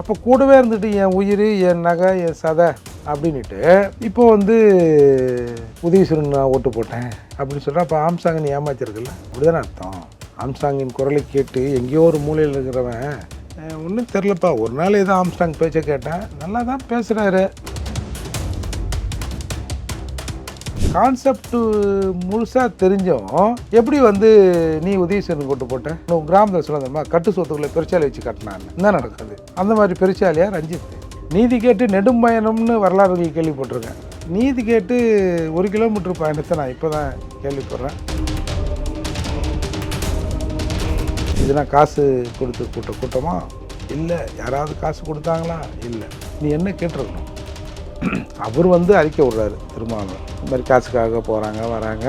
அப்போ கூடவே இருந்துட்டு என் உயிர், என் நகை, என் சதை அப்படின்ட்டு இப்போ வந்து உதயசூரன் நான் ஓட்டு போட்டேன் அப்படின்னு சொல்கிறேன். அப்போ ஆம்சாங்கை நீ ஏமாத்திருக்குல்ல, அப்படிதானே அர்த்தம். ஆம்ஸ்டாங்கின் குரலை கேட்டு எங்கேயோ ஒரு மூலையில் இருக்கிறவன் ஒன்றும் தெரிலப்பா, ஒரு நாள் ஏதோ ஆம்ஸ்டாங் பேச்சை கேட்டேன், நல்லா தான் பேசுகிறாரு. கான்செப்ட் முழுசாக தெரிஞ்சும் எப்படி வந்து நீ உதயசூரன் போட்டு போட்டேன், உன் கிராமத்தில் சொல்லாதம்மா கட்டு சொத்துக்களை பெருச்சாலி வச்சு கட்டினான்னு என்ன நடக்குது? அந்த மாதிரி பெருச்சாலியா ரஞ்சித். நீதி கேட்டு நெடும் பயணம்னு வரலாறுகள் கேள்விப்பட்டிருக்கேன். நீதி கேட்டு 1 கிலோமீட்டர் பயணத்தை நான் இப்போ தான் கேள்விப்படுறேன். இதெல்லாம் காசு கொடுத்து கூட்டமா இல்லை, யாராவது காசு கொடுத்தாங்களா? இல்லை. நீ என்ன கேட்டிருக்கணும்? அவர் வந்து அறிக்கை விடுறாரு திருமாவளவன், இந்த மாதிரி காசுக்காக போகிறாங்க வராங்க,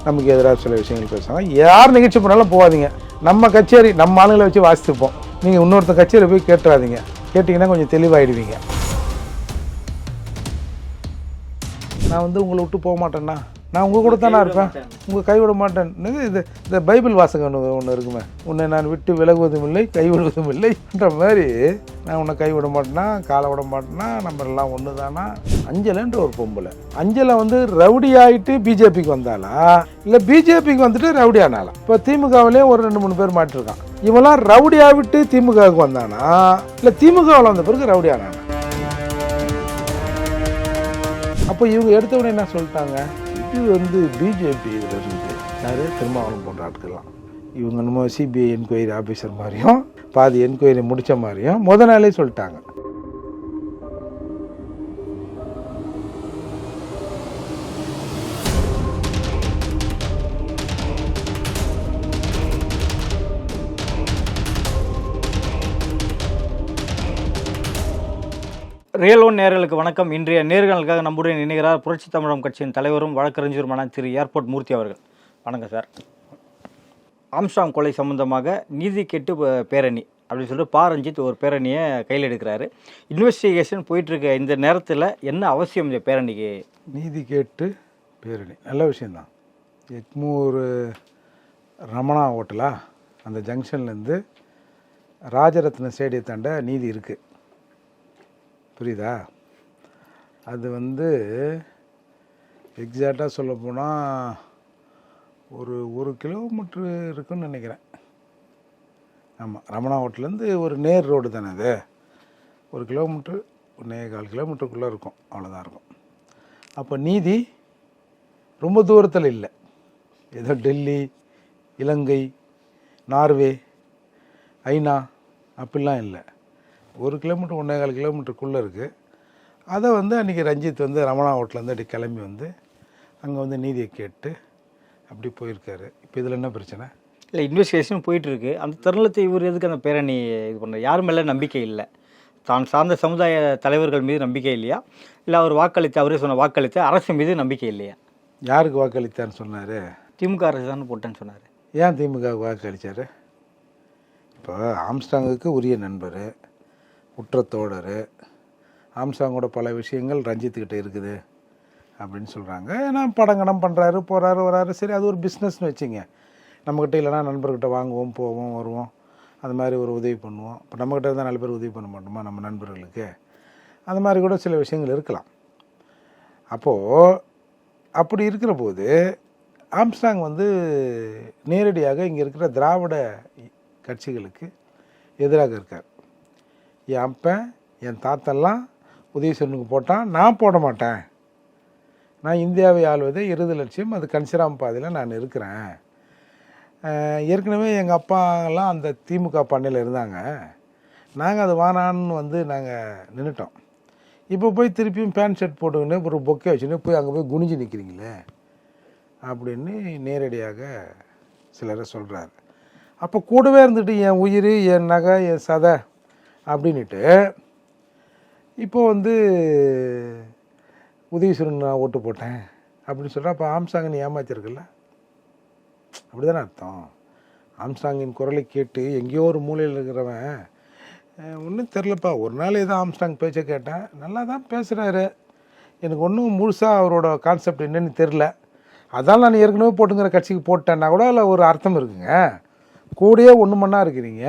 நமக்கு எதிராக சில விஷயங்கள் பேசுகிறாங்க. யார் நிகழ்ச்சி பண்ணாலும் போகாதீங்க, நம்ம கச்சேரி நம்ம ஆளுங்களை வச்சு வாசித்துப்போம். நீங்கள் இன்னொருத்த கச்சேரி போய் கேட்டுறாதீங்க, கேட்டிங்கன்னா கொஞ்சம் தெளிவாகிடுவீங்க. நான் வந்து உங்களை விட்டு போக மாட்டேன்னா, நான் உங்கள் கூட தானே இருப்பேன், உங்கள் கைவிட மாட்டேன். இது இந்த பைபிள் வாசகம் ஒன்று இருக்குமே, உன்னை நான் விட்டு விலகுவதும் இல்லை கைவிடுவதும் இல்லைன்ற மாதிரி, நான் உன்னை கைவிட மாட்டேன்னா காலை விட மாட்டேன்னா நம்ம எல்லாம் ஒன்று தானா. அஞ்சலைன்ற ஒரு பொம்பளை, அஞ்சலை வந்து ரவுடி ஆகிட்டு பிஜேபிக்கு வந்தாளா இல்லை பிஜேபிக்கு வந்துட்டு ரவுடி ஆனாலா? இப்போ திமுகவிலே ஒரு 2-3 பேர் மாட்டிருக்கான். இவெல்லாம் ரவுடி ஆகிட்டு திமுகவுக்கு வந்தானா இல்லை திமுகவில் வந்த பிறகு ரவுடி ஆனானா? அப்போ இவங்க எடுத்த உடனே என்ன சொல்லிட்டாங்க, இது வந்து பிஜேபி இதில் இருந்து யார் திருமாவளவன் போன்ற ஆட்கள்லாம் இவங்க நம்ம சிபிஐ என்கொயரி ஆஃபீஸர் மாதிரியும் பாதி என்கொயரி முடித்த மாதிரியும் நாளே சொல்லிட்டாங்க. ரியல் ஒன் நேயர்களுக்கு வணக்கம். இன்றைய நேர்களுக்காக நம்முடன் இணைகிறார் புரட்சி தமிழகம் கட்சியின் தலைவரும் வழக்கறிஞருமான திரு ஏர்போர்ட் மூர்த்தி அவர்கள். வணக்கம் சார். ஆம்ஸ்டாங் கொலை சம்பந்தமாக நீதி கேட்டு பேரணி அப்படின்னு சொல்லிட்டு ரஞ்சித் ஒரு பேரணியை கையில் எடுக்கிறாரு. இன்வெஸ்டிகேஷன் போயிட்டுருக்க இந்த நேரத்தில் என்ன அவசியம் இந்த பேரணிக்கு? நீதி கேட்டு பேரணி நல்ல விஷயந்தான். எக்மூர் ரமணா ஹோட்டலா அந்த ஜங்ஷன்லேருந்து ராஜரத்ன ஸ்டேடியத்தாண்ட நீதி இருக்குது, புரியுதா? அது வந்து எக்ஸாக்டாக சொல்ல போனால் ஒரு 1 கிலோமீட்ரு இருக்குன்னு நினைக்கிறேன். ஆமாம், ரமணா ஹோட்டலேருந்து ஒரு நேர் ரோடு தானே அது, 1 கிலோமீட்ரு 1.25 கிலோமீட்டருக்குள்ளே இருக்கும், அவ்வளோதான் இருக்கும். அப்போ நீதி ரொம்ப தூரத்தில் இல்லை, ஏதோ டெல்லி, இலங்கை, நார்வே, ஐநா அப்படிலாம் இல்லை, 1 கிலோமீட்டர் 1.25 கிலோமீட்டருக்குள்ளே இருக்குது. அதை வந்து அன்றைக்கி ரஞ்சித் வந்து ரமணா ஹோட்டலேருந்து அப்படி கிளம்பி வந்து அங்கே வந்து நீதியை கேட்டு அப்படி போயிருக்காரு. இப்போ இதில் என்ன பிரச்சனை? இல்லை, இன்வெஸ்டிகேஷன் போயிட்டுருக்கு. அந்த தருணத்தை இவர் எதுக்கு அந்த பேரணி இது பண்ண? யார் மேலே நம்பிக்கை இல்லை? தான் சார்ந்த சமுதாய தலைவர்கள் மீது நம்பிக்கை இல்லையா? இல்லை அவர் வாக்களித்த, அவரே சொன்ன வாக்களித்த அரசு மீது நம்பிக்கை இல்லையா? யாருக்கு வாக்களித்தான்னு சொன்னார்? திமுக அரசு தானே போட்டேன்னு சொன்னார். ஏன் திமுகவுக்கு வாக்களித்தார்? இப்போ ஆம்ஸ்டாங்குக்கு உரிய நண்பர், குற்றத்தோடர், ஆம்ஸ்டாங்கோட பல விஷயங்கள் ரஞ்சித்துக்கிட்ட இருக்குது அப்படின்னு சொல்கிறாங்க. ஏன்னா படங்கடம் பண்ணுறாரு, போகிறாரு வராரு, சரி அது ஒரு பிஸ்னஸ்னு வச்சுங்க. நம்மக்கிட்ட இல்லைனா நண்பர்கிட்ட வாங்குவோம் போவோம் வருவோம், அது மாதிரி ஒரு உதவி பண்ணுவோம். இப்போ நம்மக்கிட்ட இருந்தால் 4 பேர் உதவி பண்ண மாட்டோமா நம்ம நண்பர்களுக்கு? அந்த மாதிரி கூட சில விஷயங்கள் இருக்கலாம். அப்போது அப்படி இருக்கிற போது ஆம்ஸ்டாங் வந்து நேரடியாக இங்கே இருக்கிற திராவிட கட்சிகளுக்கு எதிராக இருக்கார். என் அப்பன் என் தாத்தெல்லாம் உதயசூரனுக்கு போட்டான், நான் போட மாட்டேன், நான் இந்தியாவை ஆள்வதே இறுதி லட்சியம், அது கன்சிராம் பாதையில் நான் இருக்கிறேன். ஏற்கனவே எங்கள் அப்பாலாம் அந்த திமுக பண்ணையில் இருந்தாங்க, நாங்கள் அது வானான்னு வந்து நாங்கள் நின்றுட்டோம். இப்போ போய் திருப்பியும் பேண்ட் ஷர்ட் போட்டுக்கின்னு ஒரு பொக்கே வச்சுன்னு போய் அங்கே போய் குனிஞ்சு நிற்கிறீங்களே அப்படின்னு நேரடியாக சிலரை சொல்கிறாரு. அப்போ கூடவே இருந்துட்டு என் உயிர், என் நகை, என் சதை அப்படின்ட்டு இப்போ வந்து உதயசூரன் நான் ஓட்டு போட்டேன் அப்படின்னு சொல்கிறேன். அப்போ ஆம்ஸ்டாங்கை நீ ஏமாத்திருக்குல்ல, அப்படி தானே அர்த்தம். ஆம்ஸ்டாங்கின் குரலை கேட்டு எங்கேயோ ஒரு மூலையில் இருக்கிறவன் ஒன்றும் தெரிலப்பா, ஒரு நாள் ஏதோ ஆம்ஸ்டாங் பேச்சை கேட்டேன், நல்லா தான் பேசுகிறாரு, எனக்கு ஒன்றும் முழுசாக அவரோட கான்செப்ட் என்னன்னு தெரில, அதான் நான் ஏற்கனவே போட்டுங்கிற கட்சிக்கு போட்டேன்னா கூட அதில் ஒரு அர்த்தம் இருக்குங்க. கூடயே ஒன்று மண்ணா இருக்கிறீங்க,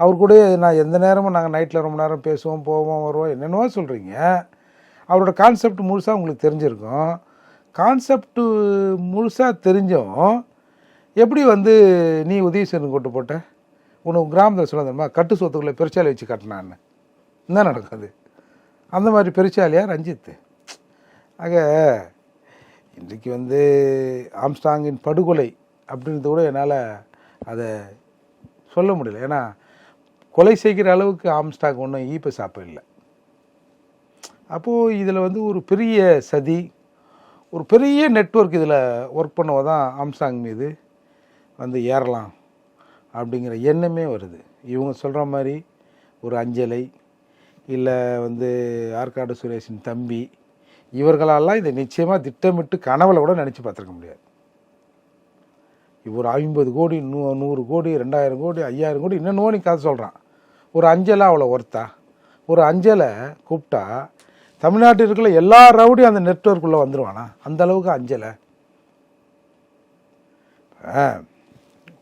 அவர் கூட நான் எந்த நேரமும் நாங்கள் நைட்டில் ரொம்ப நேரம் பேசுவோம், போவோம், வருவோம், என்னென்னவோ சொல்கிறீங்க. அவரோட கான்செப்ட் முழுசாக உங்களுக்கு தெரிஞ்சிருக்கும். கான்செப்டு முழுசாக தெரிஞ்சும் எப்படி வந்து நீ உதயசூரன் கொண்டு போட்ட? உனக்கு கிராமத்தில் சொல்ல தெரியுமா, கட்டு சொத்துக்களை பெருச்சாலி வச்சு கட்டினான்னு என்ன நடக்காது? அந்த மாதிரி பெருச்சாலியா ரஞ்சித்? ஆக இன்றைக்கு வந்து ஆம்ஸ்ட்ராங்கின் படுகொலை அப்படின்றது கூட என்னால் அதை சொல்ல முடியல. ஏன்னா கொலை செய்கிற அளவுக்கு ஆம்ஸ்ட்ராங் ஒன்றும் ஈப்ப சாப்ப இல்லை. அப்போது இதில் வந்து ஒரு பெரிய சதி, ஒரு பெரிய நெட்வொர்க் இதில் ஒர்க் பண்ணவோ தான் ஆம்ஸ்ட்ராங் மீது வந்து ஏறலாம் அப்படிங்கிற எண்ணமே வருது. இவங்க சொல்கிற மாதிரி ஒரு அஞ்சலை இல்லை வந்து ஆற்காடு சுரேஷின் தம்பி இவர்களெல்லாம் இதை நிச்சயமாக திட்டமிட்டு கனவுல கூட நினச்சி பார்த்துருக்க முடியாது. இவர் 50 கோடி 100 கோடி 2000 கோடி 5000 கோடி இன்னும் நீ கதை சொல்கிறான். ஒரு அஞ்சலை அவ்வளோ ஒர்த்தா? ஒரு அஞ்சலை கூப்பிட்டா தமிழ்நாட்டில் இருக்கிற எல்லா ரவுடியும் அந்த நெட்வொர்க்குள்ளே வந்துடுவானா? அந்த அளவுக்கு அஞ்சலை.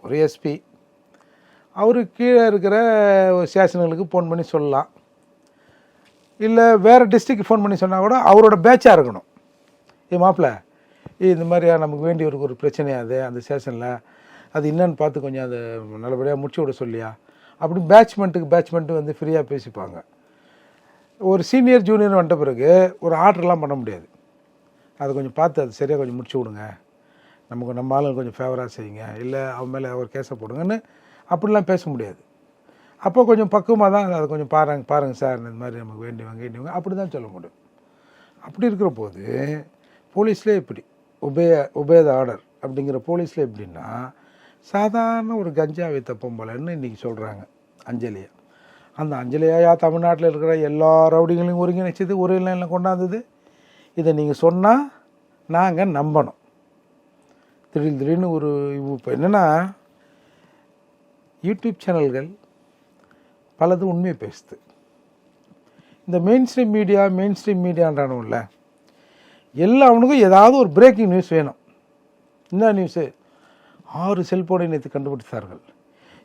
ஒரு எஸ்பி அவரு கீழே இருக்கிற ஸ்டேஷனுங்களுக்கு ஃபோன் பண்ணி சொல்லலாம், இல்லை வேறு டிஸ்ட்ரிக்ட் ஃபோன் பண்ணி சொன்னால் கூட அவரோட பேட்சாக இருக்கணும். மாப்பிள்ள இந்த மாதிரியா நமக்கு வேண்டியவருக்கு ஒரு பிரச்சனையாது அந்த ஸ்டேஷனில், அது என்னன்னு பார்த்து கொஞ்சம் அதை நல்லபடியாக முடிச்சு விட சொல்லியா அப்படி பேட்ச்மெண்ட்டு வந்து ஃப்ரீயாக பேசிப்பாங்க. ஒரு சீனியர் ஜூனியர் வந்துட்ட பிறகு ஒரு ஆர்டர்லாம் பண்ண முடியாது. அதை கொஞ்சம் பார்த்து அது சரியாக கொஞ்சம் முடிச்சு விடுங்க, நம்ம ஆளுங்க கொஞ்சம் ஃபேவராக செய்யுங்க, இல்லை அவன் மேலே ஒரு கேஸை போடுங்கன்னு அப்படிலாம் பேச முடியாது. அப்போ கொஞ்சம் பக்குவமாக தான் அதை கொஞ்சம் பாருங்கள் சார், இந்த மாதிரி நமக்கு வேண்டியவங்க அப்படி தான் சொல்ல முடியும். அப்படி இருக்கிற போது போலீஸ்லேயே இப்படி ஒபே த ஆர்டர் அப்படிங்கிற போலீஸில் எப்படின்னா சாதாரண ஒரு கஞ்சா வித்த பொம்பளைன்னு இன்றைக்கி சொல்கிறாங்க அஞ்சலியா. அந்த அஞ்சலியா தமிழ்நாட்டில் இருக்கிற எல்லா ரவுடிகளையும் ஒருங்கிணைச்சது, ஒரே லைனில் கொண்டாந்தது. இதை நீங்கள் சொன்னால் நாங்கள் நம்பணும். திடீர்னு ஒரு இப்போ என்னென்னா யூடியூப் சேனல்கள் பலது உண்மையை பேசுது. இந்த மெயின் ஸ்ட்ரீம் மீடியான்றானும்ல எல்லாவனுக்கும் ஏதாவது ஒரு பிரேக்கிங் நியூஸ் வேணும். என்ன நியூஸு? 6 செல்ஃபோனை நேற்று கண்டுபிடித்தார்கள்,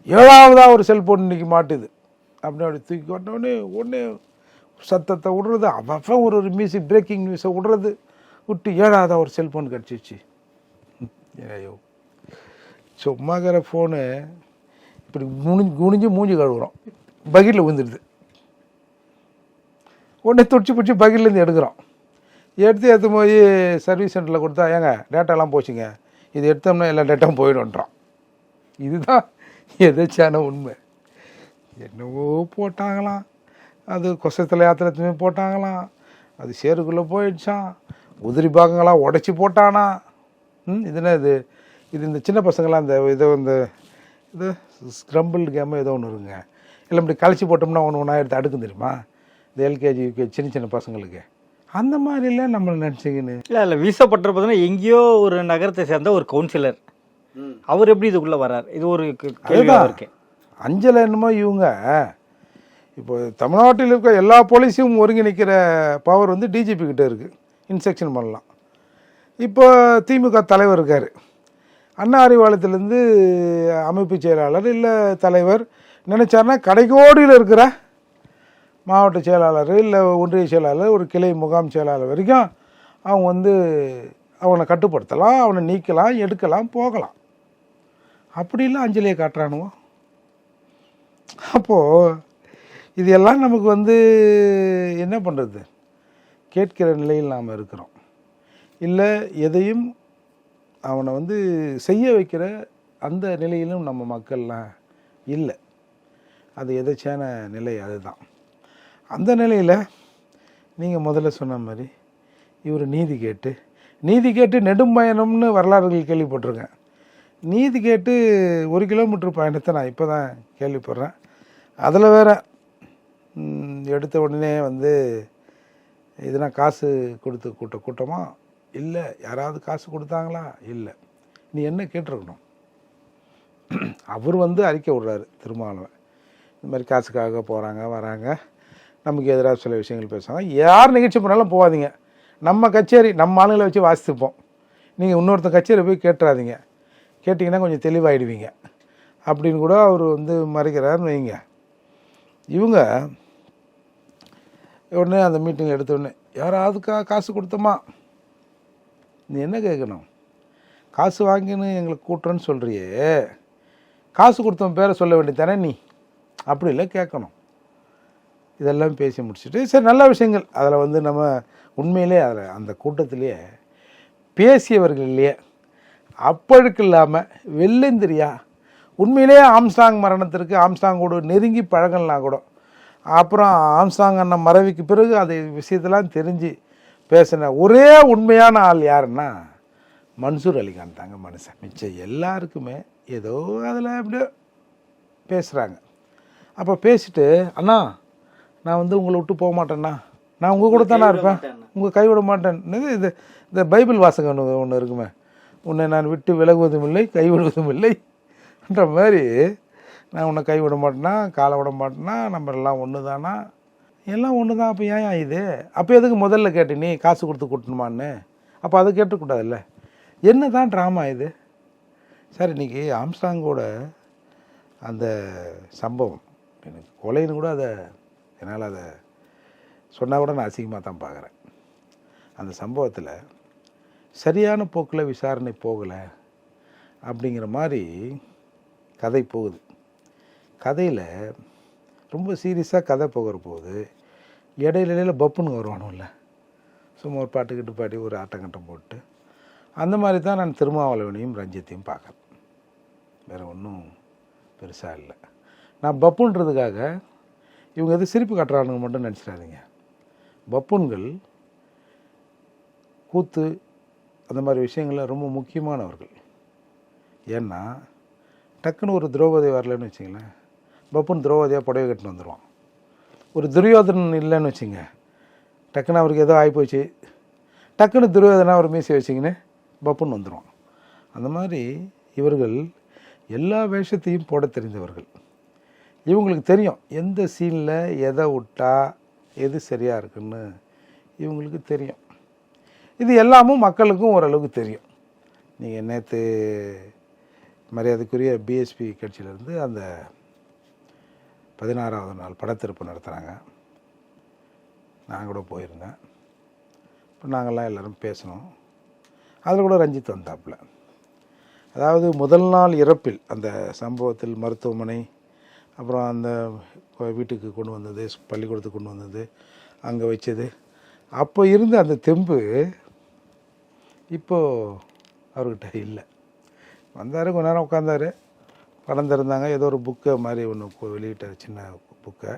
7ஆவதாக ஒரு செல்ஃபோன் இன்றைக்கி மாட்டுது அப்படி தூக்கி உடனே சத்தத்தை விடுறது, அவன் ஒரு மியூசிக் பிரேக்கிங் நியூஸை விட்டு 7ஆவதாக ஒரு செல்ஃபோன் கிடச்சிச்சு. ஐயோ, சும்மாக்கிற ஃபோனு இப்படி குனிஞ்சு மூஞ்சி கழுவுறோம், பக்கெட்டில் விழுந்துடுது. உடனே துடிச்சு பிடிச்சி பக்கெட்லேருந்து எடுத்து போய் சர்வீஸ் சென்டரில் கொடுத்தா, ஏங்க டேட்டாலாம் போச்சுங்க, இது எடுத்தோம்னா எல்லா டேட்டாவும் போயிடும்ன்றான். இதுதான் எதாச்சான உண்மை. என்னவோ போட்டாங்களாம், அது கொசத்தில் யாத்திரத்துமே போட்டாங்களாம், அது சேருக்குள்ளே போயிடுச்சான், உதிரி பாகங்களாம் உடச்சி போட்டானா. இதுனா இது இந்த சின்ன பசங்களாம் இது ஸ்க்ரம்பிள் கேமு ஏதோ ஒன்று இருக்குங்க, இல்லை இப்படி கழிச்சு போட்டோம்னா ஒன்று எடுத்து அடுக்கும் தெரியுமா, இந்த எல்கேஜி யூகேஜி சின்ன பசங்களுக்கு அந்த மாதிரிலாம் நம்மளை நினச்சிக்கின்னு. இல்லை வீசப்பட்ட பார்த்தீங்கன்னா எங்கேயோ ஒரு நகரத்தை சேர்ந்த ஒரு கவுன்சிலர், அவர் எப்படி இதுக்குள்ளே வர்றார்? இது ஒரு கேள்வியாக இருக்கு. அஞ்சலை என்னமோ இவங்க இப்போ தமிழ்நாட்டில் இருக்க எல்லா போலீஸையும் ஒருங்கிணைக்கிற பவர் வந்து டிஜிபி கிட்டே இருக்குது, இன்ஸ்ட்ரக்ஷன் பண்ணலாம். இப்போ திமுக தலைவர் இருக்கார், அண்ணா அறிவாலயத்திலேருந்து அமைப்பு செயலாளர் இல்லை தலைவர் நினச்சார்னா கடைக்கோடியில் இருக்கிற மாவட்ட செயலாளர் இல்லை ஒன்றிய செயலாளர் ஒரு கிளை முகாம் செயலாளர் வரைக்கும் அவங்க வந்து அவனை கட்டுப்படுத்தலாம், அவனை நீக்கலாம், எடுக்கலாம், போகலாம். அப்படிலாம் அஞ்சலியை காட்டுறானுவோ. அப்போது இது எல்லாம் நமக்கு வந்து என்ன பண்ணுறது, கேட்கிற நிலையில் நாம் இருக்கிறோம். இல்லை எதையும் அவனை வந்து செய்ய வைக்கிற அந்த நிலையிலும் நம்ம மக்கள்லாம் இல்லை. அது எதாச்சான நிலை அதுதான். அந்த நிலையில் நீங்கள் முதல்ல சொன்ன மாதிரி இவர் நீதி கேட்டு நெடும் பயணம்னு வரலாறுகள் கேள்விப்பட்டிருக்கேன். நீதி கேட்டு 1 கிலோமீட்டர் பயணத்தை நான் இப்போ தான் கேள்விப்படுறேன். அதில் வேற எடுத்த உடனே வந்து இதுனா காசு கொடுத்து கூட்டமா இல்லை, யாராவது காசு கொடுத்தாங்களா? இல்லை. நீ என்ன கேட்டிருக்கணும்? அவர் வந்து அறிக்கை விடுறாரு திருமாவளவன், இந்த மாதிரி காசுக்காக போகிறாங்க வராங்க, நமக்கு எதிராக சில விஷயங்கள் பேசுவாங்க, யார் நிகழ்ச்சி பண்ணாலும் போகாதீங்க, நம்ம கச்சேரி நம்ம ஆளுங்களை வச்சு வாசித்துப்போம், நீங்கள் இன்னொருத்தர் கச்சேரி போய் கேட்டுறாதீங்க, கேட்டிங்கன்னா கொஞ்சம் தெளிவாகிடுவீங்க அப்படின்னு கூட அவர் வந்து மறைக்கிறாருன்னு வைங்க. இவங்க உடனே அந்த மீட்டிங் எடுத்த உடனே யாராவதுக்கா காசு கொடுத்தோமா, நீ என்ன கேட்கணும், காசு வாங்கின்னு எங்களுக்கு கூட்டுறன்னு சொல்கிறியே, காசு கொடுத்தவன் பேரை சொல்ல வேண்டியதானே நீ, அப்படி இல்லை கேட்கணும். இதெல்லாம் பேசி முடிச்சுட்டு சரி நல்ல விஷயங்கள் அதில் வந்து நம்ம உண்மையிலே அதில் அந்த கூட்டத்திலேயே பேசியவர்கள்லையே அப்பழுக்கு இல்லாமல் வெள்ளந்திரியா உண்மையிலேயே ஆம்ஸ்டாங் மரணத்திற்கு ஆம்ஸ்டாங்கோடு நெருங்கி பழகலாம் கூட, அப்புறம் ஆம்ஸ்டாங் அண்ணன் மறைவுக்கு பிறகு அது விஷயத்தெல்லாம் தெரிஞ்சு பேசின ஒரே உண்மையான ஆள் யாருன்னா மன்சூர் அலிகான் தாங்க மனுஷன். மிச்சம் எல்லாருக்குமே ஏதோ அதில் அப்படியே பேசுகிறாங்க. அப்போ பேசிட்டு அண்ணா நான் வந்து உங்களை விட்டு போக மாட்டேன்னா, நான் உங்கள் கூட தானே இருப்பேன், உங்கள் கைவிட மாட்டேன். இது இந்த பைபிள் வாசகம் ஒன்று இருக்குமே, உன்னை நான் விட்டு விலகுவதும் இல்லை கைவிடுவதும் இல்லைன்ற மாதிரி, நான் உன்னை கைவிட மாட்டேன்னா காலை விட மாட்டேன்னா, நம்ம எல்லாம் ஒன்று தானா, எல்லாம் ஒன்று தான். அப்போ ஏன் இது, அப்போ எதுக்கு முதல்ல கேட்டு நீ காசு கொடுத்து கூட்டணுமான்னு, அப்போ அதை கேட்டுக்கூடாதுல்ல. என்ன தான் ட்ராமா இது சார். இன்றைக்கி ஆம்ஸ்டாங்கோட அந்த சம்பவம் எனக்கு கொலைன்னு கூட அதை என்னால் அதை சொன்னால் கூட நான் அசிங்கமாக தான் பார்க்குறேன். அந்த சம்பவத்தில் சரியான போக்கில் விசாரணை போகலை அப்படிங்கிற மாதிரி கதை போகுது. கதையில் ரொம்ப சீரியஸாக கதை போகிற போகுது. இடையில பப்புன்னு வருவானும்ல, சும்மா ஒரு பாட்டுக்கிட்டு பாடி ஒரு ஆட்டங்கட்டம் போட்டு, அந்த மாதிரி தான் நான் திருமாவளவனையும் ரஞ்சித்தையும் பார்க்குறேன். வேறு ஒன்றும் பெருசாக இல்லை. நான் பப்புன்றதுக்காக இவங்க எது சிரிப்பு காட்டுறானுங்க மட்டும் நினச்சிடாதீங்க. பப்புன்கள் கூத்து அந்த மாதிரி விஷயங்களில் ரொம்ப முக்கியமானவர்கள். ஏன்னா டக்குன்னு ஒரு திரௌபதி வரலன்னு வச்சிங்களேன், பப்புன் திரௌபதியாக புடவை கட்டின்னு வந்துடுவான். ஒரு துரியோதனன் இல்லைன்னு வச்சுங்க, டக்குன்னு அவருக்கு ஏதோ ஆகிப்போச்சு, டக்குன்னு துரியோதனா ஒரு மீசை வச்சிங்கன்னு பப்புன்னு வந்துடுவான். அந்த மாதிரி இவர்கள் எல்லா வேஷத்தையும் போட தெரிந்தவர்கள். இவங்களுக்கு தெரியும் எந்த சீனில் எதை விட்டா எது சரியாக இருக்குன்னு இவங்களுக்கு தெரியும். இது எல்லாமும் மக்களுக்கும் ஓரளவுக்கு தெரியும். நீங்கள் நேற்று மரியாதைக்குரிய பிஎஸ்பி கட்சியிலேருந்து அந்த 16வது நாள் படத்திருப்பு நடத்துகிறாங்க. நான் கூட போயிருந்தேன். இப்போ நாங்கள்லாம் எல்லோரும் பேசணும். அதில் கூட ரஞ்சித் வந்தாப்புல. அதாவது முதல் நாள் இறப்பில் அந்த சம்பவத்தில் மருத்துவமனை, அப்புறம் அந்த வீட்டுக்கு கொண்டு வந்தது, பள்ளிக்கூடத்துக்கு கொண்டு வந்தது, அங்கே வச்சது, அப்போ இருந்த அந்த தெம்பு இப்போது அவர்கிட்ட இல்லை. வந்தார், கொஞ்ச நேரம் உட்காந்தார், படம் திறந்தாங்க, ஏதோ ஒரு புக்கை மாதிரி ஒன்று வெளியிட்டார், சின்ன புக்கை.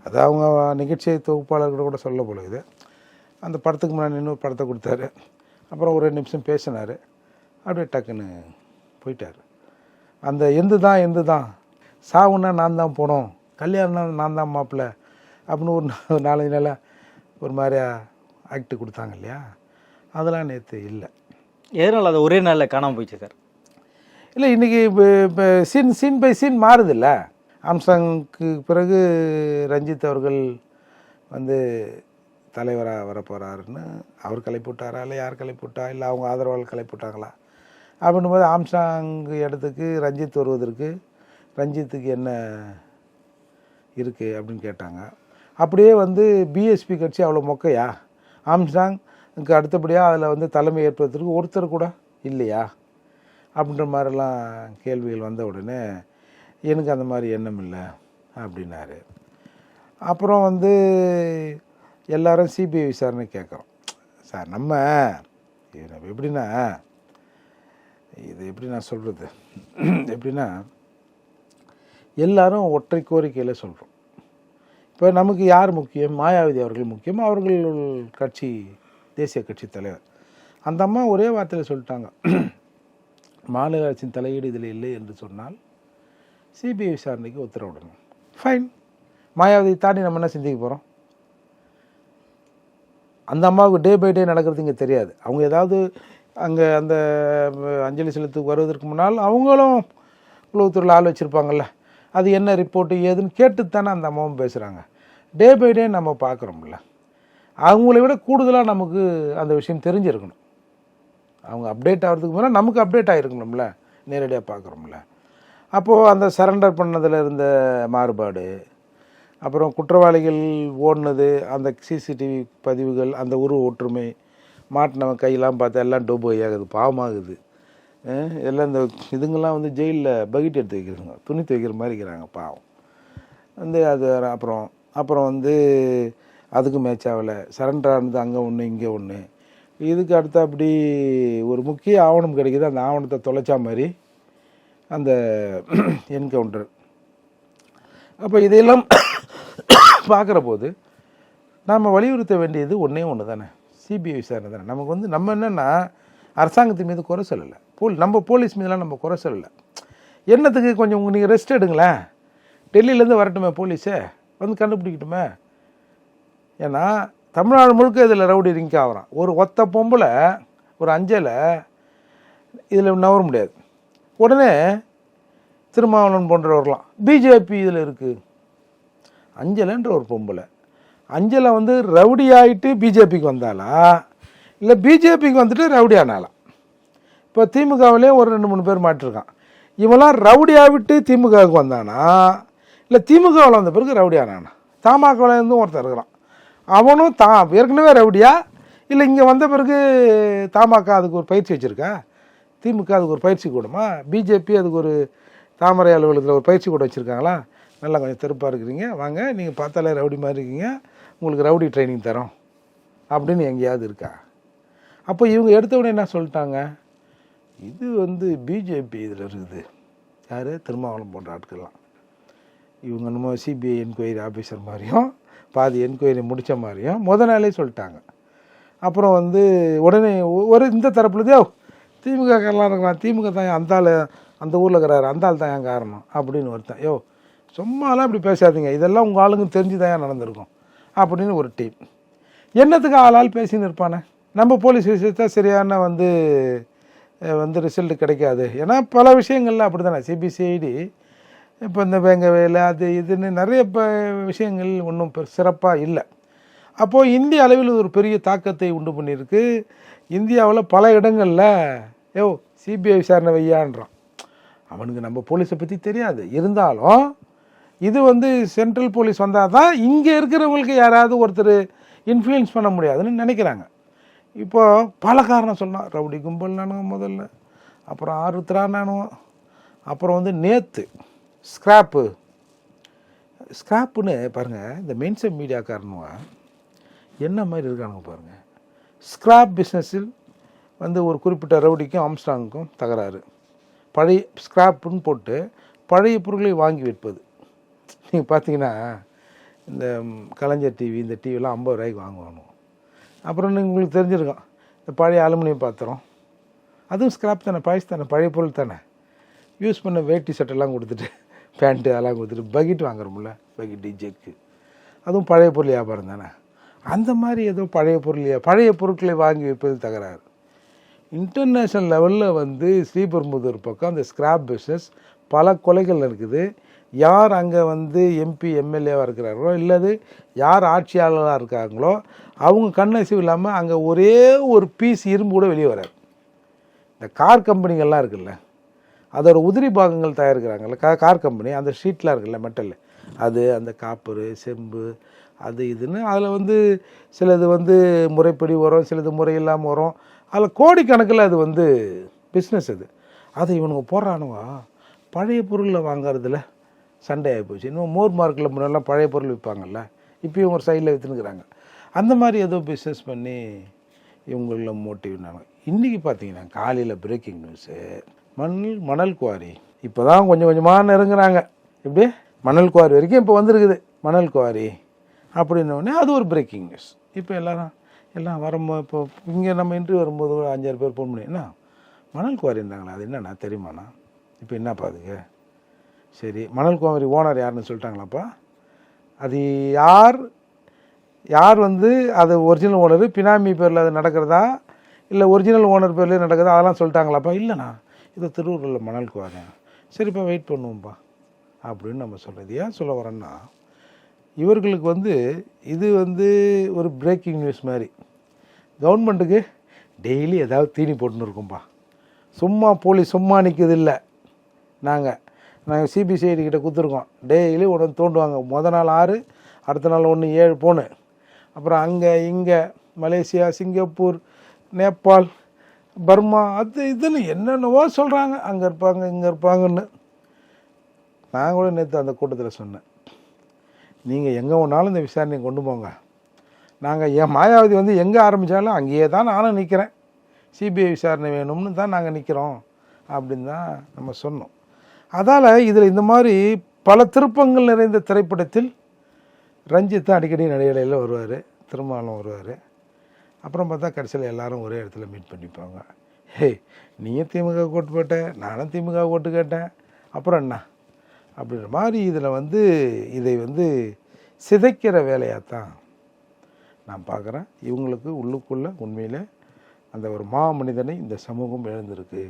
அது அவங்க நிகழ்ச்சி தொகுப்பாளர்கிட்ட கூட சொல்ல போல இது. அந்த படத்துக்கு முன்னாடி இன்னொரு படத்தை கொடுத்தாரு. அப்புறம் ஒரு 2 நிமிஷம் பேசினார், அப்படியே டக்குன்னு போயிட்டார். அந்த எந்து தான் சாவுன்னா நான் தான் போனோம், கல்யாணம் நான் தான் மாப்பிள்ளை அப்படின்னு ஒரு 4-5 நாளாக ஒரு மாதிரியா ஆக்ட் கொடுத்தாங்க இல்லையா, அதெல்லாம் நேற்று இல்லை. எதனால் அது ஒரே நாளில் காணாமல் போயிடுச்சு சார்? இல்லை, இன்றைக்கி இப்போ சீன் பை சீன் மாறுதில்ல. ஆம்ஸ்டாங்க்கு பிறகு ரஞ்சித் அவர்கள் வந்து தலைவராக வரப்போகிறாருன்னு அவர் கிளப்பிவிட்டாரா, இல்லை யார் கிளப்பிவிட்டா, இல்லை அவங்க ஆதரவாளர் கிளப்பிவிட்டாங்களா அப்படின்னும் போது ஆம்ஸ்டாங் இடத்துக்கு ரஞ்சித் வருவதற்கு ரஞ்சித்துக்கு என்ன இருக்குது அப்படின்னு கேட்டாங்க. அப்படியே வந்து பிஎஸ்பி கட்சி அவ்வளோ மொக்கையா, ஆம்ஸ்டாங்க்கு அடுத்தபடியாக அதில் வந்து தலைமை ஏற்பதற்கு ஒருத்தர் கூட இல்லையா அப்படின்ற மாதிரிலாம் கேள்விகள் வந்த உடனே எனக்கு அந்த மாதிரி எண்ணம் இல்லை அப்படின்னாரு. அப்புறம் வந்து எல்லாரும் சிபிஐ விசாரணை கேட்குறோம். சார் நம்ம எப்படின்னா, இது எப்படி நான் சொல்கிறது, எப்படின்னா எல்லாரும் ஒற்றை கோரிக்கையில் சொல்கிறோம். இப்போ நமக்கு யார் முக்கியம், மாயாவதி அவர்கள் முக்கியம், அவர்கள் கட்சி தேசிய கட்சி தலைவர். அந்த அம்மா ஒரே வார்த்தையில் சொல்லிட்டாங்க, மாநில அரசின் தலையீடு இதில் இல்லை என்று சொன்னால் சிபிஐ விசாரணைக்கு உத்தரவிடணும். ஃபைன், மாயாவதி தாண்டி நம்ம என்ன சிந்திக்க போகிறோம்? அந்த அம்மாவுக்கு டே பை டே நடக்கிறது இங்கே தெரியாது. அவங்க ஏதாவது அங்கே அந்த அஞ்சலி செலுத்துக்கு வருவதற்கு முன்னால் அவங்களும் உளவுத்துறையில் ஆள் வச்சுருப்பாங்கள்ல, அது என்ன ரிப்போர்ட்டு ஏதுன்னு கேட்டு தானே அந்த அம்மாவும் பேசுகிறாங்க. டே பை டே நம்ம பார்க்குறோம்ல, அவங்கள விட கூடுதலாக நமக்கு அந்த விஷயம் தெரிஞ்சிருக்கணும். அவங்க அப்டேட் ஆகிறதுக்கு முன்னாடி நமக்கு அப்டேட் ஆகிருக்கணும்ல, நேரடியாக பார்க்குறோம்ல. அப்போது அந்த சரண்டர் பண்ணதில் இருந்த மாறுபாடு, அப்புறம் குற்றவாளிகள் ஓடினது, அந்த சிசிடிவி பதிவுகள், அந்த உருவ ஒற்றுமை, மாட்டினவன் கையெல்லாம் பார்த்தா எல்லாம் டோபோ ஆகுது, பாவமாகுது. எல்லாம் இந்த இதுங்கெல்லாம் வந்து ஜெயிலில் பக்கெட் எடுத்து வைக்கிறதுங்க, துணி துவைக்கிற மாதிரி இருக்கிறாங்க பாவம். வந்து அது அப்புறம் வந்து அதுக்கு மேட்ச் ஆகலை, சரண்டர் ஆனது அங்கே ஒன்று இங்கே ஒன்று. இதுக்கு அடுத்து அப்படி ஒரு முக்கிய ஆவணம் கிடைக்கிது, அந்த ஆவணத்தை தொலைச்சா மாதிரி அந்த என்கவுண்டர். அப்போ இதையெல்லாம் பார்க்குற போது நாம் வலியுறுத்த வேண்டியது ஒன்றே ஒன்று தானே, சிபிஐ விசாரணை தானே. நமக்கு வந்து நம்ம என்னென்னா அரசாங்கத்தின் மீது குறை சொல்லலை, நம்ம போலீஸ் மீதெல்லாம் நம்ம குறை சொல்லலை. என்னத்துக்கு கொஞ்சம் நீங்கள் ரெஸ்ட் எடுங்களேன், டெல்லியிலேருந்து வரட்டுமே போலீஸே, வந்து கண்டுபிடிக்கட்டுமே. ஏன்னா தமிழ்நாடு முழுக்க இதில் ரவுடி ரிங்க் ஆகிறான். ஒரு ஒத்த பொம்பளை ஒரு அஞ்சலை இதில் நவர முடியாது. உடனே திருமாவளவன் போன்றவர்களாம் பிஜேபி இதில் இருக்குது. அஞ்சலைன்ற ஒரு பொம்பளை, அஞ்சலை வந்து ரவுடி ஆகிட்டு பிஜேபிக்கு வந்தாலா, இல்லை பிஜேபிக்கு வந்துட்டு ரவுடி ஆனாலாம். இப்போ திமுகவிலே ஒரு 2-3 பேர் மாட்டிருக்கான். இவெல்லாம் ரவுடி ஆகிட்டு திமுகவுக்கு வந்தானா, இல்லை திமுகவில் வந்த பிறகு ரவுடி ஆனானா. தமாகவிலேருந்தும் ஒருத்தர் இருக்கிறான், அவனும் ஏற்கனவே ரவுடியா, இல்லை இங்கே வந்த பிறகு தமாக அதுக்கு ஒரு பயிற்சி வச்சுருக்கா, திமுக அதுக்கு ஒரு பயிற்சி கூடமா, பிஜேபி அதுக்கு ஒரு தாமரை அலுவலகத்தில் ஒரு பயிற்சி கூட வச்சுருக்காங்களா. நல்லா கொஞ்சம் தெருப்பாக இருக்கிறீங்க, வாங்க நீங்கள் பார்த்தாலே ரவுடி மாதிரி இருக்கீங்க, உங்களுக்கு ரவுடி ட்ரைனிங் தரோம் அப்படின்னு எங்கேயாவது இருக்கா? அப்போ இவங்க எடுத்த உடனே என்ன சொல்லிட்டாங்க, இது வந்து பிஜேபி இதில் இருக்குது, யார் திருமாவளவன் போன்ற ஆட்கள்லாம். இவங்க நம்ம சிபிஐ என்கொயரி ஆஃபீஸர் மாதிரியும் பாதி என்கொயரி முடித்த மாதிரியும் நாளே சொல்லிட்டாங்க. அப்புறம் வந்து உடனே ஒரு இந்த தரப்புலதே திமுக காரெலாம் இருக்கிறான், திமுக தான் அந்த ஊரில் இருக்கிறாரு, அந்த ஆள் தான் என் காரணம் அப்படின்னு ஒருத்தன். சும்மாலாம் இப்படி பேசாதீங்க, இதெல்லாம் உங்கள் ஆளுங்க தெரிஞ்சு தான் நடந்திருக்கும் அப்படின்னு ஒரு டீம். என்னத்துக்கு ஆளால் பேசின்னு இருப்பானே. நம்ம போலீஸ் விஷயத்தை சரியான வந்து ரிசல்ட் கிடைக்காது. ஏன்னா பல விஷயங்கள்லாம் அப்படி தானே, சிபிசிஐடி இப்போ இந்த வேங்க வேலை அது இதுன்னு நிறைய விஷயங்கள் ஒன்றும் சிறப்பாக இல்லை. அப்போது இந்திய அளவில் ஒரு பெரிய தாக்கத்தை உண்டு பண்ணியிருக்கு. இந்தியாவில் பல இடங்களில் சிபிஐ விசாரணை வையான்றான். அவனுக்கு நம்ம போலீஸை பற்றி தெரியாது, இருந்தாலும் இது வந்து சென்ட்ரல் போலீஸ் வந்தால் தான் இங்கே இருக்கிறவங்களுக்கு யாராவது ஒருத்தர் இன்ஃப்ளூயன்ஸ் பண்ண முடியாதுன்னு நினைக்கிறாங்க. இப்போது பல காரணம் சொல்லலாம். ரவுடி கும்பல் நானுங்க முதல்ல, அப்புறம் ஆருத்ரானானுங்க, அப்புறம் வந்து நேற்று ஸ்கிராப்புன்னு பாருங்கள். இந்த மெயின்ஸ்ட்ரீம் மீடியாக்காரனுங்க என்ன மாதிரி இருக்கானுங்க பாருங்கள். ஸ்கிராப் பிஸ்னஸில் வந்து ஒரு குறிப்பிட்ட ரவுடிக்கும் ஆம்ஸ்ட்ராங்குக்கும் தகராறு, பழைய ஸ்கிராப்புன்னு போட்டு பழைய பொருட்களை வாங்கி விற்பது. நீங்கள் பார்த்தீங்கன்னா இந்த கலைஞர் டிவி, இந்த டிவிலாம் 50 ரூபாய்க்கு வாங்குவானு. அப்புறம் உங்களுக்கு தெரிஞ்சிருக்கும் இந்த பழைய அலுமினியம் பாத்திரம், அதுவும் ஸ்கிராப் தானே, பழசு தானே, பழைய பொருள் தானே. யூஸ் பண்ண வேட்டி சட்டெல்லாம் கொடுத்துட்டு, பேண்ட்டு அதெல்லாம் கொடுத்துட்டு பக்கெட் வாங்குறோம்ல, பக்கெட்டு ஜெக்கு, அதுவும் பழைய பொருள் வியாபாரம் தானே. அந்த மாதிரி ஏதோ பழைய பொருட்களை வாங்கி விற்பது தகராறு. இன்டர்நேஷ்னல் லெவலில் வந்து ஸ்ரீபெரும்புதூர் பக்கம் அந்த ஸ்கிராப் பிஸ்னஸ் பல கொலைகள் இருக்குது. யார் அங்கே வந்து எம்பி எம்எல்ஏவாக இருக்கிறார்களோ, இல்லது யார் ஆட்சியாளராக இருக்காங்களோ அவங்க கண்ணசிவு இல்லாமல் அங்கே ஒரே ஒரு பீஸ் இரும்பு கூட வெளியே வராது. இந்த கார் கம்பெனிகள்லாம் இருக்குல்ல, அதோட உதிரி பாகங்கள் தயாரிக்கிறாங்கல்ல, கார் கம்பெனி, அந்த ஷீட்லாம் இருக்குல்ல மெட்டல், அது அந்த காப்பரு செம்பு அது இதுன்னு அதில் வந்து சிலது வந்து முறைப்படி வரும், சிலது முறையில்லாமல் வரும். அதில் கோடிக்கணக்கில் அது வந்து பிஸ்னஸ். அதை இவனுங்க போடுறானுங்க. பழைய பொருளில் வாங்கிறதுல சண்டை ஆகி போச்சு. இன்னும் மோர் மார்க்கில் முன்னெல்லாம் பழைய பொருள் விற்பாங்கள்ல, இப்போயும் ஒரு சைடில் விற்றுனுக்குறாங்க. அந்த மாதிரி ஏதோ பிஸ்னஸ் பண்ணி இவங்கள மோட்டிவ்னாங்க. இன்றைக்கி பார்த்தீங்கன்னா காலையில் பிரேக்கிங் நியூஸு, மணல் குவாரி இப்போ தான் கொஞ்சம் கொஞ்சமாக நெருங்குறாங்க. இப்படி மணல் குவாரி வரைக்கும் இப்போ வந்திருக்குது. மணல் குவாரி அப்படின்னோடனே அது ஒரு பிரேக்கிங் நியூஸ். இப்போ எல்லாம் வரும்போது, இப்போ இங்கே நம்ம இன்ட்ரிவ் வரும்போது ஒரு 5-6 பேர் ஃபோன் பண்ணி, என்ன மணல் குவாரி இருந்தாங்களா, அது என்னண்ணா தெரியுமாண்ணா, இப்போ என்னப்பா அதுக்கு, சரி மணல் குவாரி ஓனர் யாருன்னு சொல்லிட்டாங்களாப்பா, அது யார் வந்து அது ஒரிஜினல் ஓனர் பினாமி பேரில் அது நடக்கிறதா, இல்லை ஒரிஜினல் ஓனர் பேர்லேயே நடக்குதா, அதெல்லாம் சொல்லிட்டாங்களாப்பா. இல்லைண்ணா இது திருவூரில் மணல் குவாரி, சரிப்பா வெயிட் பண்ணுவோம்ப்பா அப்படின்னு நம்ம சொல்கிறது. ஏன் சொல்ல வரேன்னா, இவர்களுக்கு வந்து இது வந்து ஒரு பிரேக்கிங் நியூஸ் மாதிரி. கவர்மெண்ட்டுக்கு டெய்லி ஏதாவது தீனி போட்டுன்னு இருக்கோம்ப்பா. சும்மா போலீஸ் சும்மா நிற்கிறது இல்லை. நாங்கள் நாங்கள் சிபிசிஐடி கிட்ட கொடுத்துருக்கோம். டெய்லி ஒன்று தோண்டுவாங்க. மொதல் நாள் 6, அடுத்த நாள் 1 7 போனு. அப்புறம் அங்கே இங்கே மலேசியா, சிங்கப்பூர், நேபாள், பர்மா, அது இதுன்னு என்னென்னவோ சொல்கிறாங்க. அங்கே இருப்பாங்க இங்கே இருப்பாங்கன்னு. நான் கூட நேற்று அந்த கூட்டத்தில் சொன்னேன், நீங்கள் எங்கே ஒன்றாலும் இந்த விசாரணையை கொண்டு போங்க. நாங்கள் என் மாயாவதி வந்து எங்கே ஆரம்பித்தாலும் அங்கேயே தான் நானும் நிற்கிறேன். சிபிஐ விசாரணை வேணும்னு தான் நாங்கள் நிற்கிறோம் அப்படின்னு தான் நம்ம சொன்னோம். அதால் இதில் இந்த மாதிரி பல திருப்பங்கள் நிறைந்த திரைப்படத்தில் ரஞ்சித் அடிக்கடி நடிகலையில் வருவார், திருமாவளவன் வருவார். அப்புறம் பார்த்தா கடைசியில் எல்லாரும் ஒரே இடத்துல மீட் பண்ணிப்பாங்க. ஹே, நீயும் திமுக ஓட்டு போட்ட, நானும் திமுக ஓட்டு கேட்டேன், அப்புறம் என்ன அப்படின்ற மாதிரி இதில் வந்து இதை வந்து சிதைக்கிற வேலையாக தான் நான் பார்க்குறேன். இவங்களுக்கு உள்ளுக்குள்ளே உண்மையில் அந்த ஒரு மனிதனை இந்த சமூகம் இழந்திருக்கு.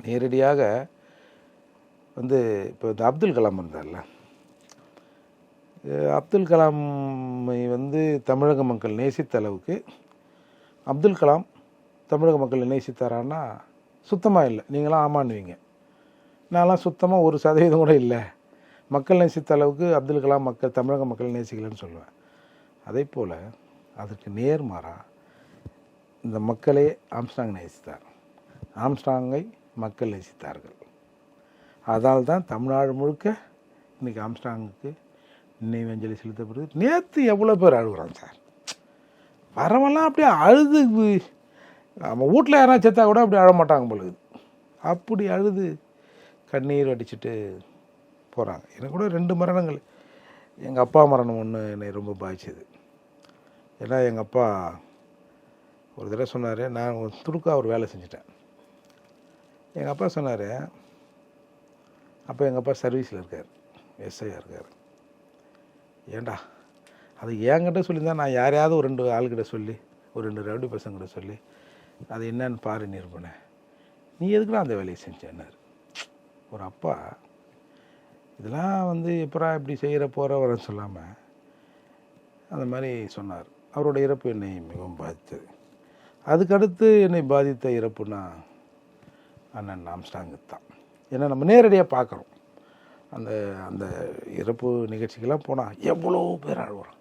நேரடியாக வந்து இப்போ இந்த அப்துல் கலாம் இருந்தார்ல, அப்துல் கலாமை வந்து தமிழக மக்கள் நேசித்த அளவுக்கு அப்துல் கலாம் தமிழக மக்கள் நேசித்தாரான்னா சுத்தமாக இல்லை. நீங்களாம் ஆமான்னுவீங்க, நான்லாம் சுத்தமாக 1% கூட இல்லை. மக்கள் நேசித்த அளவுக்கு அப்துல் கலாம் தமிழக மக்கள் நேசிக்கலன்னு சொல்லுவேன். அதே போல் அதற்கு நேர்மாறாக இந்த மக்களே ஆம்ஸ்ட்ராங் நேசித்தார். ஆம்ஸ்ட்ராங்கை மக்கள் நேசித்தார்கள். அதால் தான் தமிழ்நாடு முழுக்க இன்றைக்கி ஆம்ஸ்ட்ராங்குக்கு நினைவஞ்சலி செலுத்தப்படுது. நேற்று எவ்வளோ பேர் அழுகுறாங்க சார். வரவெல்லாம் அப்படியே அழுது, நம்ம வீட்டில் யாராவது செத்தா கூட அப்படி அழ மாட்டாங்க பொழுது, அப்படி அழுது கண்ணீர் அடிச்சுட்டு போகிறாங்க. எனக்கு கூட 2 மரணங்கள். எங்கள் அப்பா மரணம் ஒன்று என்னை ரொம்ப பாதிச்சது. ஏன்னா எங்கள் அப்பா ஒரு தடவை சொன்னார், நான் துடுக்காக ஒரு வேலை செஞ்சுட்டேன். எங்கள் அப்பா சொன்னார், அப்போ எங்கள் அப்பா சர்வீஸில் இருக்கார், எஸ்ஐயாக இருக்கார். ஏண்டா அது என்கிட்ட சொல்லியிருந்தா நான் யாரையாவது ஒரு 2 ஆளுக்கிட்ட சொல்லி, ஒரு 2 ரவுடி பசங்கிட்ட சொல்லி அது என்னன்னு பாரு நிரூபணேன், நீ எதுக்குடா அந்த வேலையை செஞ்சேன்னாரு. ஒரு அப்பா இதெல்லாம் வந்து எப்படா இப்படி செய்கிற போகிற வரன்னு சொல்லாமல் அந்த மாதிரி சொன்னார். அவரோட இறப்பு என்னை மிகவும் பாதித்தது. அதுக்கடுத்து என்னை பாதித்த இறப்புனா அண்ணன் ஆம்ஸ்ட்ராங்கு தான். ஏன்னா நம்ம நேரடியாக பார்க்குறோம். அந்த அந்த இறப்பு நிகழ்ச்சிக்கெல்லாம் போனால் எவ்வளோ பேர் அழுகுறோம்.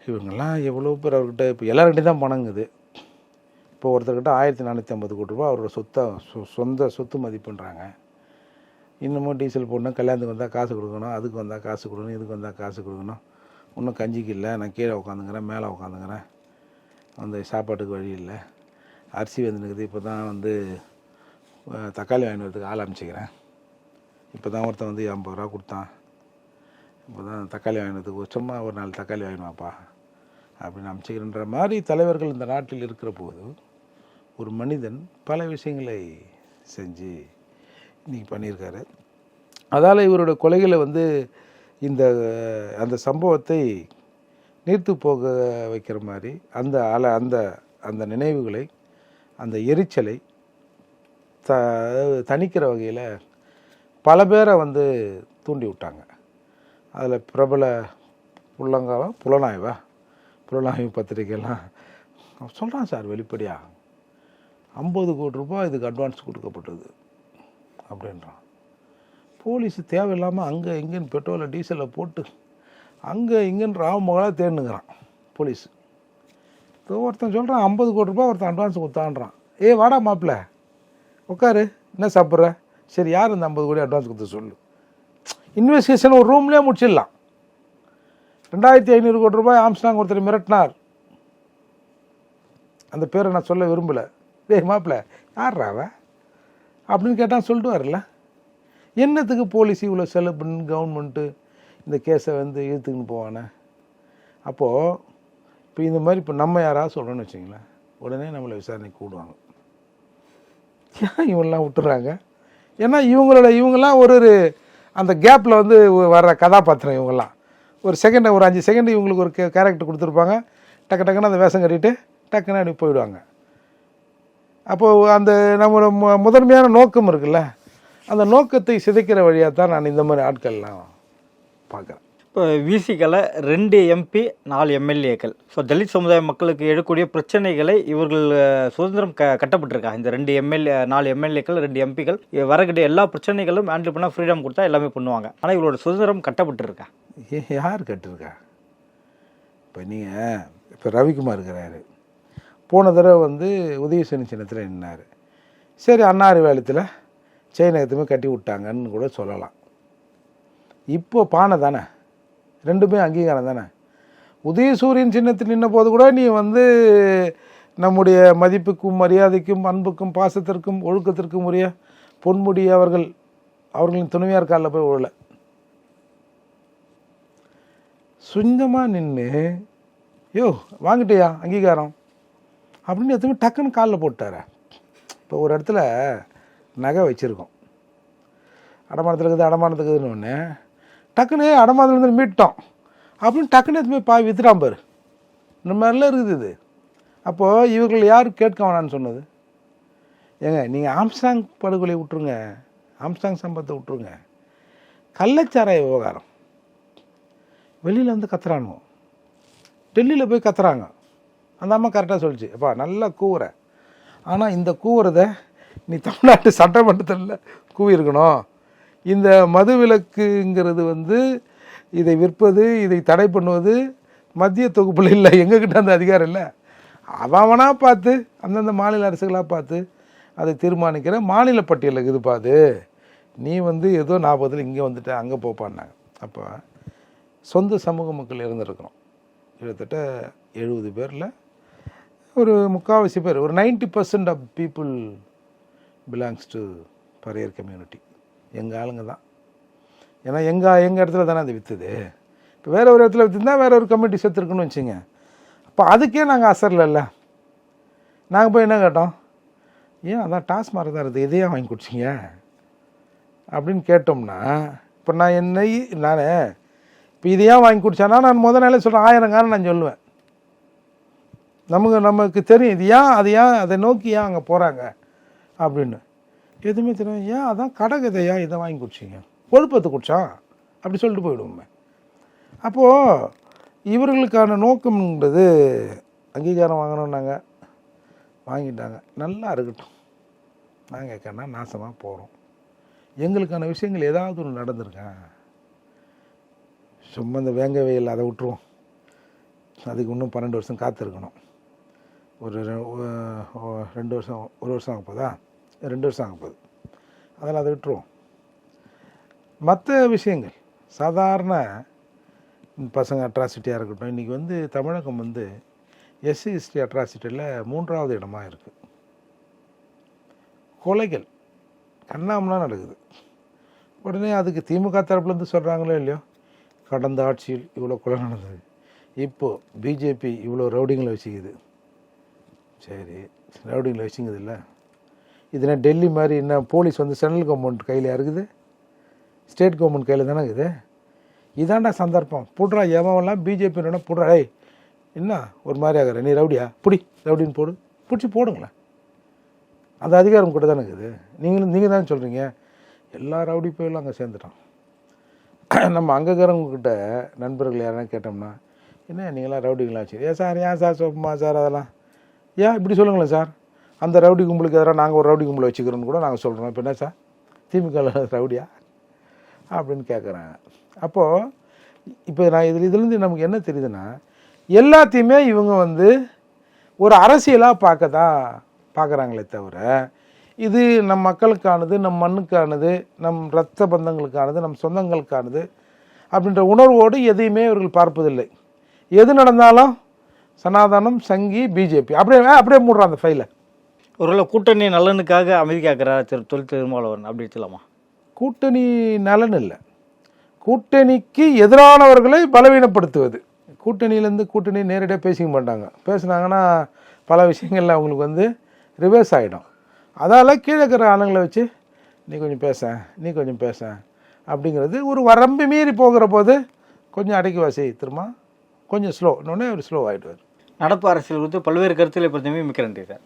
இவங்கெல்லாம் எவ்வளோ பேர் அவர்கிட்ட இப்போ எல்லார்கிட்டையும் தான் பணங்குது. இப்போ ஒருத்தர்கிட்ட 1450 கோடி ரூபா அவரோட சொந்த சொத்து மதிப்புன்றாங்க. இன்னமும் டீசல் போடணும், கல்யாணத்துக்கு வந்தால் காசு கொடுக்கணும், அதுக்கு வந்தால் காசு கொடுக்கணும், இதுக்கு வந்தால் காசு கொடுக்கணும். இன்னும் கஞ்சிக்கு இல்லை, நான் கீழே உட்காந்துங்கிறேன், மேலே உட்காந்துங்கிறேன், வந்து சாப்பாட்டுக்கு வழி இல்லை, அரிசி வந்துனுக்குது, இப்போ தான் வந்து தக்காளி வாங்கி வரதுக்கு ஆள் அமைச்சிக்கிறேன், இப்போ தான் ஒருத்தன் வந்து 50 ரூபா கொடுத்தான், இப்போ தான் தக்காளி வாங்கினதுக்கு சும்மா ஒரு 4 தக்காளி வாங்கினாப்பா அப்படின்னு அமைச்சிக்கிறன்ற மாதிரி தலைவர்கள் இந்த நாட்டில் இருக்கிற போது ஒரு மனிதன் பல விஷயங்களை செஞ்சு இன்றைக்கி பண்ணியிருக்காரு. அதால் இவரோட கொலைகளை வந்து அந்த சம்பவத்தை நீர்த்து போக வைக்கிற மாதிரி அந்த நினைவுகளை, அந்த எரிச்சலை தணிக்கிற வகையில் பல பேரை வந்து தூண்டி விட்டாங்க. அதில் பிரபல புலனாய்வு பத்திரிகைலாம் சொல்கிறான் சார் வெளிப்படையாக 50 கோடி ரூபாய் இதுக்கு அட்வான்ஸ் கொடுக்கப்பட்டது அப்படின்றான். போலீஸ் தேவையில்லாமல் அங்கே இங்கேன்னு பெட்ரோலை டீசலை போட்டு அங்கே இங்கேன்னு ராமகளாக தேடினுங்கிறான் போலீஸ். ஒருத்தன் சொல்கிறான் 50 கோடி ரூபாய் ஒருத்தன் அட்வான்ஸ் கொடுத்தான்றான். வாடா மாப்பிள்ள உட்காரு, என்ன சாப்பிட்ற, சரி யார் இந்த 50 கோடி அட்வான்ஸ் கொடுத்து சொல்லு. இன்வெஸ்டிகேஷன் ஒரு ரூம்லேயே முடிச்சிடலாம். 2500 கோடி ரூபாய் ஆம்ஸ்ட்ராங் ஒருத்தர் மிரட்டினார். அந்த பேரை நான் சொல்ல விரும்பலை. மாப்பிள்ள யார்ரா அவன் அப்படின்னு கேட்டால் சொல்லிட்டு வரல. என்னத்துக்கு போலீஸ் இவ்வளோ செலவு பண்ணி கவர்மெண்ட்டு இந்த கேஸை வந்து இழுத்துக்கின்னு போவானே. அப்போது இப்போ இந்த மாதிரி இப்போ நம்ம யாராவது சொல்கிறோன்னு வச்சிங்களேன், உடனே நம்மளை விசாரணைக்கு கூடுவாங்க. ஏன் இவங்களாம் விட்டுறாங்க? ஏன்னா இவங்கெல்லாம் ஒரு அந்த கேப்பில் வந்து வர்ற கதாபாத்திரம். இவங்கெல்லாம் ஒரு 5 செகண்ட் இவங்களுக்கு ஒரு கேரக்டர் கொடுத்துருப்பாங்க. டக்குன்னு அந்த வேஷம் கட்டிட்டு டக்குன்னு அப்படி போயிடுவாங்க. அப்போது அந்த நம்மளோட முதன்மையான நோக்கம் இருக்குல்ல, அந்த நோக்கத்தை சிதைக்கிற வழியாக தான் நான் இந்த மாதிரி ஆட்கள்லாம் பார்க்குறேன். இப்போ விசிகளை 2 எம்பி 4 எம்எல்ஏக்கள். ஸோ தலித் சமுதாய மக்களுக்கு எழக்கூடிய பிரச்சனைகளை இவர்கள் சுதந்திரம் கட்டப்பட்டிருக்காங்க. இந்த 2 எம்எல்ஏ 4 எம்எல்ஏக்கள் 2 எம்பிக்கள் வரக்கூடிய எல்லா பிரச்சனைகளும் ஹேண்டில் பண்ணால் ஃப்ரீடம் கொடுத்தா எல்லாமே பண்ணுவாங்க. ஆனால் இவரோட சுதந்திரம் கட்டப்பட்டிருக்கா? யார் கட்டிருக்கா? இப்போ நீங்கள் இப்போ ரவிக்குமார் இருக்கிறாரு, போன தடவை வந்து உதயசூரியன் சின்னத்தில் நின்னார். சரி, அண்ணாரிவாளத்தில் செயினகத்துமே கட்டி விட்டாங்கன்னு கூட சொல்லலாம். இப்போ பானை தானே, ரெண்டுமே அங்கீகாரம் தானே. உதயசூரியன் சின்னத்தில் நின்ன போது கூட நீ வந்து நம்முடைய மதிப்புக்கும் மரியாதைக்கும் அன்புக்கும் பாசத்திற்கும் ஒழுக்கத்திற்கும் உரிய பொன்முடி அவர்களின் துணைவியார் காலில் போய் விழல. சுந்தமாக நின்று யோ வாங்கிட்டியா அங்கீகாரம் அப்படின்னு எதுவுமே டக்குன்னு காலில் போட்டார. இப்போ ஒரு இடத்துல நகை வச்சுருக்கோம், அடமானத்தில் இருக்குது அடமானத்துக்கு இருக்குதுன்னு ஒன்று டக்குன்னு அடமானத்துலேருந்து மீட்டோம் அப்படின்னு டக்குன்னு எதுவுமே வித்துட்டான் பாரு. இந்த மாதிரிலாம் இருக்குது இது. அப்போது இவர்கள் யார் கேட்க வேணான்னு சொன்னது? ஏங்க நீங்கள் ஆம்ஸ்டாங் படுகொலை விட்டுருங்க, ஆம்ஸ்டாங் சம்பவத்தை விட்டுருங்க, கள்ளச்சாராய விவகாரம் வெளியில் வந்து கத்துறானுங்க, டெல்லியில் போய் கத்துறாங்க. அந்த அம்மா கரெக்டாக சொல்லிச்சு, அப்பா நல்லா கூவுற, ஆனால் இந்த கூவுறதை நீ தமிழ்நாட்டு சட்டமன்றத்தில் கூவியிருக்கணும். இந்த மது விலக்குங்கிறது வந்து இதை விற்பது இதை தடை பண்ணுவது மத்திய தொகுப்பில் இல்லை, எங்ககிட்ட அந்த அதிகாரம் இல்லை. அவனாக பார்த்து அந்தந்த மாநில அரசுகளாக பார்த்து அதை தீர்மானிக்கிற மாநில பட்டியலுக்கு இது பார்த்து நீ வந்து ஏதோ 40 இங்கே வந்துட்டு அங்கே போப்பான்னாங்க. அப்போ சொந்த சமூக மக்கள் இருந்திருக்கிறோம். கிட்டத்தட்ட 70 பேரில் ஒரு 3/4 பேர், ஒரு 90% of people belongs to Paraiyar community. எங்கள் ஆளுங்க தான். ஏன்னா எங்கள் இடத்துல தானே அது விற்றுது. இப்போ வேறு ஒரு இடத்துல விற்றுருந்தா வேறு ஒரு கம்யூனிட்டி சேர்த்துருக்குன்னு வச்சுங்க. அப்போ அதுக்கே நாங்கள் அசரில்ல. நாங்கள் போய் என்ன கேட்டோம், ஏன் அதான் டாஸ்மார்க் தான் இருக்குது, இதையே வாங்கி குடிச்சிங்க அப்படின்னு கேட்டோம்னா, இப்போ நான் இப்போ இதையா வாங்கி குடித்தானா நான் முதல் நாளே சொல்கிறேன், 1000 நான் சொல்லுவேன். நமக்கு தெரியும் இது ஏன் அது ஏன் அதை நோக்கி ஏன் அங்கே போகிறாங்க அப்படின்னு. எதுவுமே தெரியும். ஏன் அதான் கடகதையா இதை வாங்கி குடிச்சிங்க, கொழுப்பத்தை குடிச்சான் அப்படி சொல்லிட்டு போயிடுவோமே. அப்போது இவர்களுக்கான நோக்கம்ன்றது அங்கீகாரம் வாங்கணும்னாங்க, வாங்கிட்டாங்க, நல்லா இருக்கட்டும். நாங்கள் கேட்கனா நாசமாக போகிறோம். எங்களுக்கான விஷயங்கள் ஏதாவது ஒன்று நடந்திருக்கேன். சும்மா இந்த வேங்க வெயில் அதை விட்டுருவோம், அதுக்கு இன்னும் 12 வருஷம் காத்திருக்கணும். ஒரு 2 வருஷம் 1 வருஷம் ஆக போதா, 2 வருஷம் ஆக போகுது. அதெல்லாம் அதை விட்டுருவோம். மற்ற விஷயங்கள் சாதாரண பசங்க அட்ராசிட்டியாக இருக்கட்டும். இன்றைக்கி வந்து தமிழகம் வந்து SC/ST அட்ராசிட்டியில் 3வது இடமாக இருக்குது. கொலைகள் கண்ணாமலாம் நடக்குது. உடனே அதுக்கு திமுக தரப்புலேருந்து சொல்கிறாங்களோ இல்லையோ, கடந்த ஆட்சியில் இவ்வளோ கொலை நடந்தது, இப்போது பிஜேபி இவ்வளோ ரவுடிங்களை வச்சுக்குது. சரி, ரவுடிங்களை வச்சுக்குது இல்லை, இதுனா டெல்லி மாதிரி என்ன போலீஸ் வந்து சென்ட்ரல் கவர்மெண்ட் கையில் இருக்குது, ஸ்டேட் கவர்மெண்ட் கையில் தானே இருக்குது. இதாண்டா சந்தர்ப்பம், புடுறா எவன்லாம் பிஜேபியோட புடுறா, ஏய் என்ன ஒரு மாதிரி ஆகிற, நீ ரவுடியா பிடி ரவுடின்னு போடு, பிடிச்சி போடுங்களேன். அந்த அதிகாரம் கூட தானே இருக்குது. நீங்கள் தானே சொல்கிறீங்க. எல்லா ரவுடி போயெல்லாம் அங்கே சேர்ந்துட்டான். நம்ம அங்கேக்கிறவங்கக்கிட்ட நண்பர்கள் யாராவது கேட்டோம்னா, என்ன நீங்களாம் ரவுடிங்களா வச்சு, ஏன் சார் சோப்பமா சார் அதெல்லாம் ஏன் இப்படி சொல்லுங்களேன் சார், அந்த ரவுடி கும்பலுக்கு எதிராக நாங்கள் ஒரு ரவுடி கும்பலை வச்சுக்கிறோன்னு கூட நாங்கள் சொல்கிறோம். இப்போ என்ன சார் திமுக ரவுடியா அப்படின்னு கேட்குறாங்க. அப்போது இப்போ நான் இதுலேருந்து நமக்கு என்ன தெரியுதுன்னா, எல்லாத்தையுமே இவங்க வந்து ஒரு அரசியலாக பார்க்குறாங்களே தவிர, இது நம் மக்களுக்கானது, நம் மண்ணுக்கானது, நம் இரத்த பந்தங்களுக்கானது, நம் சொந்தங்களுக்கானது அப்படின்ற உணர்வோடு எதையுமே இவர்கள் பார்ப்பதில்லை. எது நடந்தாலும் சனாதனம், சங்கி, பிஜேபி அப்படியே மூடுறான் அந்த ஃபைலை. ஒருவேளை கூட்டணி நலனுக்காக அமைதி காக்கிறார் தொல் திருமாவளவன் அப்படி சொல்லலாமா? கூட்டணி நலன் இல்லை, கூட்டணிக்கு எதிரானவர்களை பலவீனப்படுத்துவது. கூட்டணி நேரடியாக பேசிக்க மாட்டாங்க. பேசுனாங்கன்னா பல விஷயங்கள்ல அவங்களுக்கு வந்து ரிவர்ஸ் ஆகிடும். அதால் கீழே இருக்கிற ஆளுங்களை வச்சு நீ கொஞ்சம் பேச அப்படிங்கிறது ஒரு வரம்பு மீறி போகிற போது கொஞ்சம் அடக்கி திரும்ப கொஞ்சம் ஸ்லோ, இன்னொன்னே ஒரு ஸ்லோ ஆகிடுவார். நடப்பு அரசியல் குறித்து பல்வேறு கருத்துக்களை பற்றியுமே மிக்க நன்றி சார்.